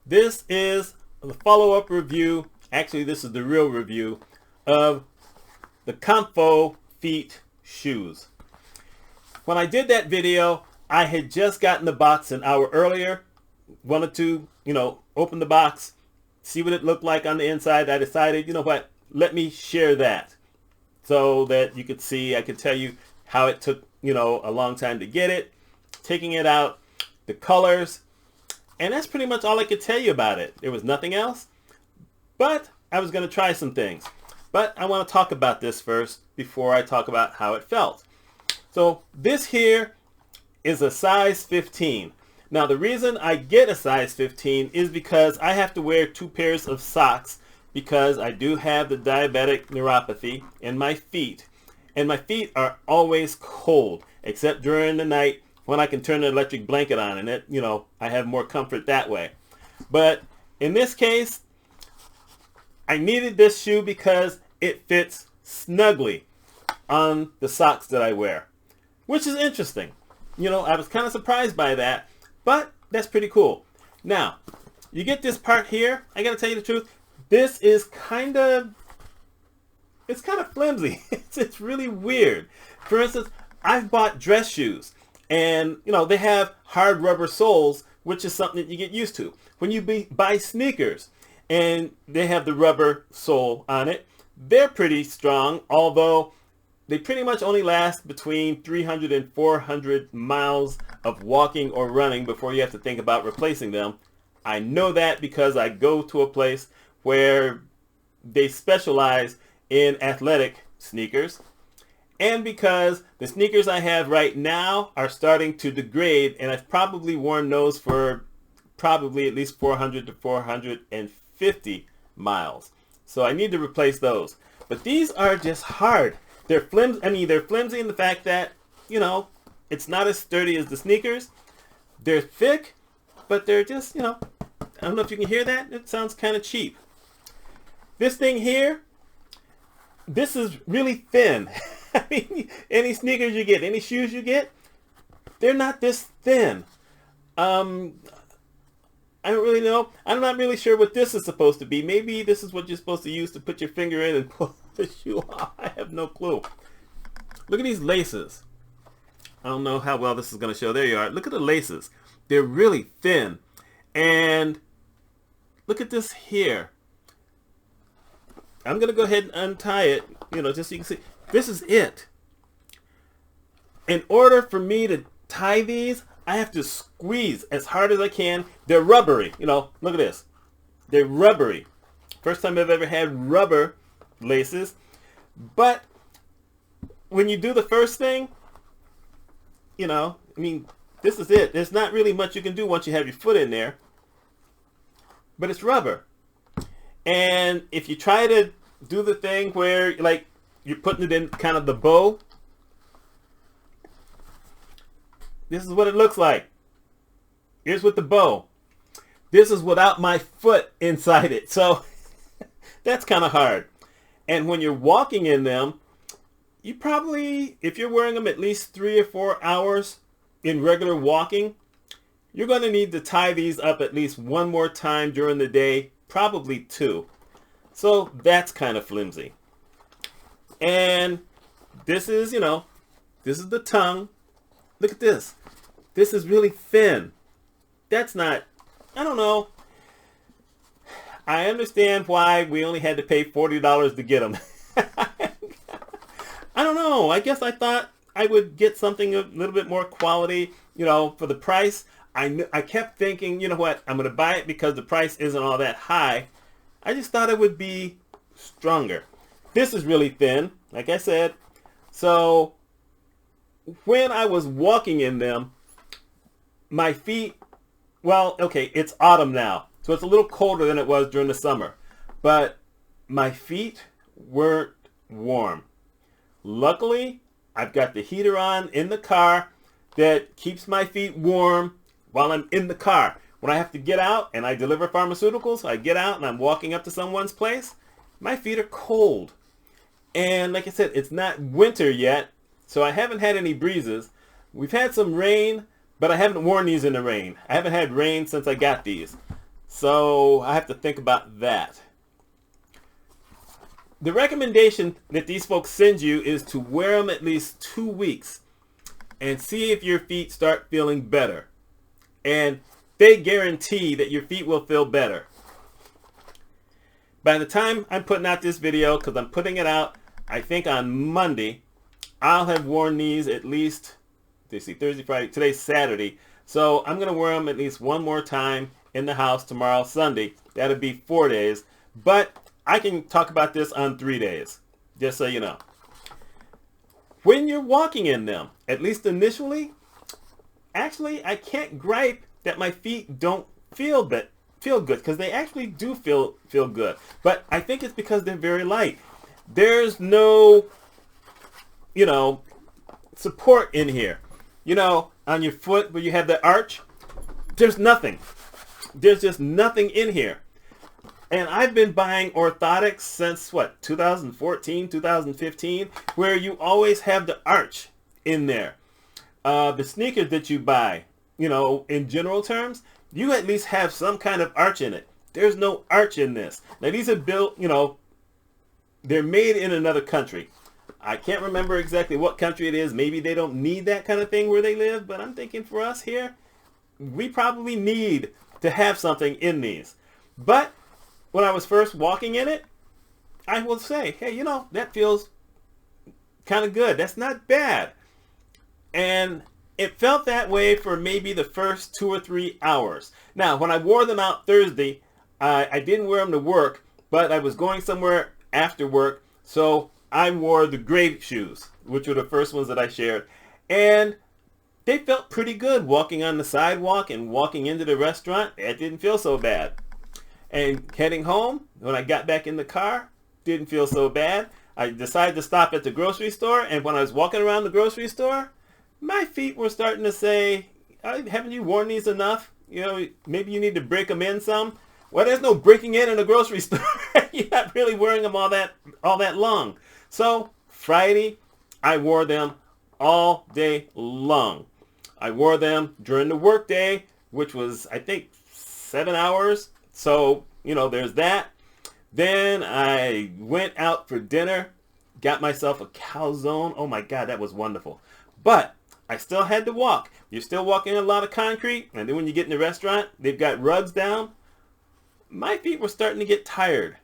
This is the follow-up review. Actually, this is the real review of the ComfoFeet shoes. When I did that video, I had just gotten the box an hour earlier. Wanted to, open the box, see what it looked like on the inside. I decided, you know what, let me share that so that you could see, I could tell you how it took, a long time to get it, taking it out, the colors, and that's pretty much all I could tell you about it. There was nothing else, but I was going to try some things. But I want to talk about this first before I talk about how it felt. So this here is a size 15. Now the reason I get a size 15 is because I have to wear 2 pairs of socks because I do have the diabetic neuropathy in my feet. And my feet are always cold, except during the night when I can turn the electric blanket on, and it, I have more comfort that way. But in this case, I needed this shoe because it fits snugly on the socks that I wear, which is interesting. I was kind of surprised by that, but that's pretty cool. Now, you get this part here. I gotta tell you the truth. This is it's kind of flimsy. It's really weird. For instance, I've bought dress shoes, and they have hard rubber soles, which is something that you get used to. When you buy sneakers and they have the rubber sole on it, they're pretty strong, although they pretty much only last between 300 and 400 miles of walking or running before you have to think about replacing them. I know that because I go to a place where they specialize in athletic sneakers, and because the sneakers I have right now are starting to degrade, and I've probably worn those for probably at least 400 to 450 miles. So I need to replace those. But these are just hard. They're flimsy. They're flimsy in the fact that, it's not as sturdy as the sneakers. They're thick, but they're just, I don't know if you can hear that. It sounds kind of cheap. This thing here, this is really thin. Any sneakers you get, any shoes you get, they're not this thin. I don't really know. I'm not really sure what this is supposed to be. Maybe this is what you're supposed to use to put your finger in and pull the shoe off. I have no clue. Look at these laces. I don't know how well this is going to show. There you are. Look at the laces. They're really thin. And look at this here. I'm going to go ahead and untie it, just so you can see. This is it. In order for me to tie these, I have to squeeze as hard as I can. They're rubbery. Look at this. They're rubbery. First time I've ever had rubber laces. But when you do the first thing, this is it. There's not really much you can do once you have your foot in there. But it's rubber. And if you try to do the thing where, you're putting it in kind of the bow, this is what it looks like. Here's with the bow. This is without my foot inside it. So that's kind of hard. And when you're walking in them, you probably, if you're wearing them at least 3 or 4 hours in regular walking, you're going to need to tie these up at least one more time during the day, probably 2. So that's kind of flimsy. And this is, this is the tongue. Look at this. This is really thin. That's not, I don't know. I understand why we only had to pay $40 to get them. I don't know. I guess I thought I would get something a little bit more quality, for the price. I kept thinking, you know what, I'm going to buy it because the price isn't all that high. I just thought it would be stronger. This is really thin, like I said. So when I was walking in them, my feet, well, okay, it's autumn now. So it's a little colder than it was during the summer. But my feet weren't warm. Luckily, I've got the heater on in the car that keeps my feet warm while I'm in the car. When I have to get out and I deliver pharmaceuticals, I get out and I'm walking up to someone's place, my feet are cold. And like I said, it's not winter yet, so I haven't had any breezes. We've had some rain, but I haven't worn these in the rain. I haven't had rain since I got these. So I have to think about that. The recommendation that these folks send you is to wear them at least 2 weeks and see if your feet start feeling better. And they guarantee that your feet will feel better. By the time I'm putting out this video, because I'm putting it out, I think on Monday, I'll have worn these at least, let's see, Thursday, Friday, today's Saturday. So I'm going to wear them at least one more time in the house tomorrow, Sunday. That'll be 4 days. But I can talk about this on 3 days, just so you know. When you're walking in them, at least initially, actually I can't gripe that my feet don't feel good, because they actually do feel good. But I think it's because they're very light. There's no, support in here. On your foot where you have the arch, there's nothing. There's just nothing in here. And I've been buying orthotics since, 2014, 2015, where you always have the arch in there. The sneakers that you buy, in general terms, you at least have some kind of arch in it. There's no arch in this. Now, these are built, they're made in another country. I can't remember exactly what country it is. Maybe they don't need that kind of thing where they live, but I'm thinking for us here, we probably need to have something in these. But when I was first walking in it, I will say, hey, that feels kind of good. That's not bad. And it felt that way for maybe the first 2 or 3 hours. Now, when I wore them out Thursday, I didn't wear them to work, but I was going somewhere after work, so I wore the gray shoes, which were the first ones that I shared. And they felt pretty good walking on the sidewalk and walking into the restaurant. It didn't feel so bad. And heading home, when I got back in the car, didn't feel so bad. I decided to stop at the grocery store, and when I was walking around the grocery store, my feet were starting to say, haven't you worn these enough? Maybe you need to break them in some. Well, there's no breaking in a grocery store. You're not really wearing them all that long. So Friday, I wore them all day long. I wore them during the work day, which was, I think, 7 hours. So, there's that. Then I went out for dinner, got myself a calzone. Oh my God, that was wonderful. But I still had to walk. You're still walking a lot of concrete. And then when you get in the restaurant, they've got rugs down. My feet were starting to get tired.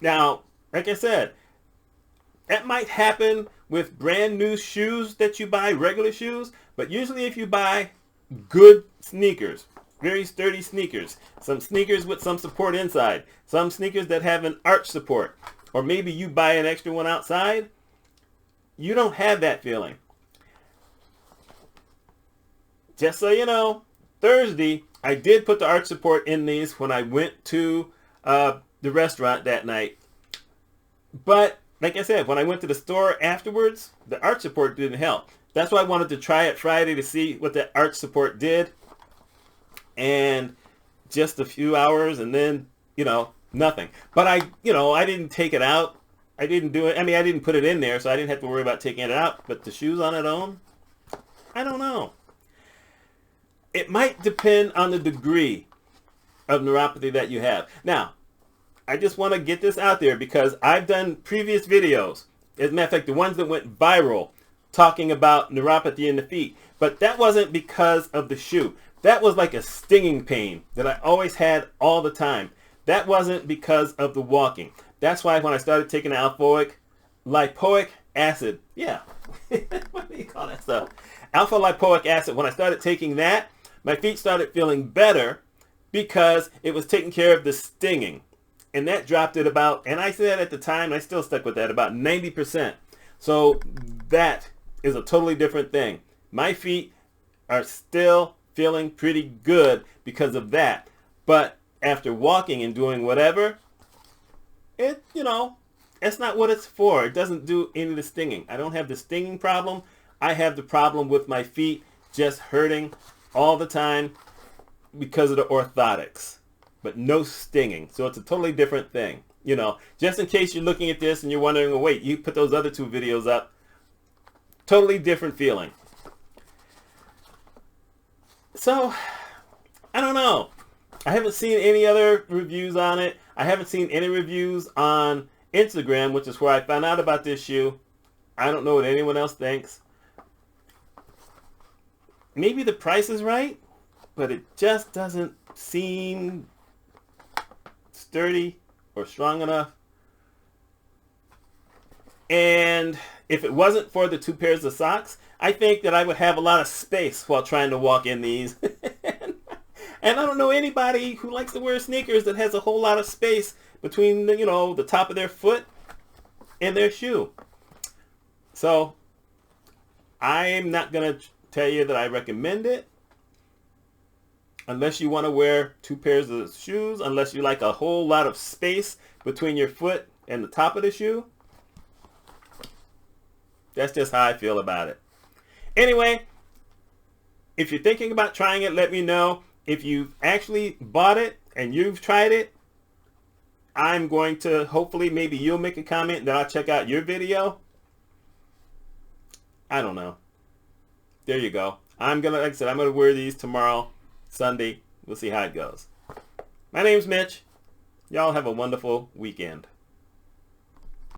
Now, like I said, that might happen with brand new shoes that you buy, regular shoes. But usually if you buy good sneakers, very sturdy sneakers, some sneakers with some support inside, some sneakers that have an arch support, or maybe you buy an extra one outside, you don't have that feeling. Just so you know, Thursday, I did put the arch support in these when I went to the restaurant that night. But, like I said, when I went to the store afterwards, the arch support didn't help. That's why I wanted to try it Friday to see what the arch support did. And just a few hours, and then, nothing. But I didn't take it out. I didn't do it. I didn't put it in there, so I didn't have to worry about taking it out. But the shoes on its own, I don't know. It might depend on the degree of neuropathy that you have. Now, I just want to get this out there because I've done previous videos. As a matter of fact, the ones that went viral talking about neuropathy in the feet. But that wasn't because of the shoe. That was like a stinging pain that I always had all the time. That wasn't because of the walking. That's why when I started taking lipoic acid, what do you call that stuff? Alpha lipoic acid. When I started taking that, my feet started feeling better because it was taking care of the stinging. And that dropped it about, and I said at the time, I still stuck with that, about 90%. So that is a totally different thing. My feet are still feeling pretty good because of that. But after walking and doing whatever, that's not what it's for. It doesn't do any of the stinging. I don't have the stinging problem. I have the problem with my feet just hurting all the time because of the orthotics, but no stinging. So it's a totally different thing. Just in case you're looking at this and you're wondering, well, wait, you put those other 2 videos up. Totally different feeling. So, I don't know. I haven't seen any other reviews on it. I haven't seen any reviews on Instagram, which is where I found out about this shoe. I don't know what anyone else thinks. Maybe the price is right, but it just doesn't seem sturdy or strong enough. And if it wasn't for the 2 pairs of socks, I think that I would have a lot of space while trying to walk in these. And I don't know anybody who likes to wear sneakers that has a whole lot of space between the, the top of their foot and their shoe. So I'm not going to tell you that I recommend it unless you want to wear 2 pairs of shoes, unless you like a whole lot of space between your foot and the top of the shoe. That's just how I feel about it. Anyway, if you're thinking about trying it, let me know. If you've actually bought it and you've tried it, I'm going to, hopefully, maybe you'll make a comment, then I'll check out your video. I don't know. There you go. Like I said, I'm going to wear these tomorrow, Sunday. We'll see how it goes. My name's Mitch. Y'all have a wonderful weekend.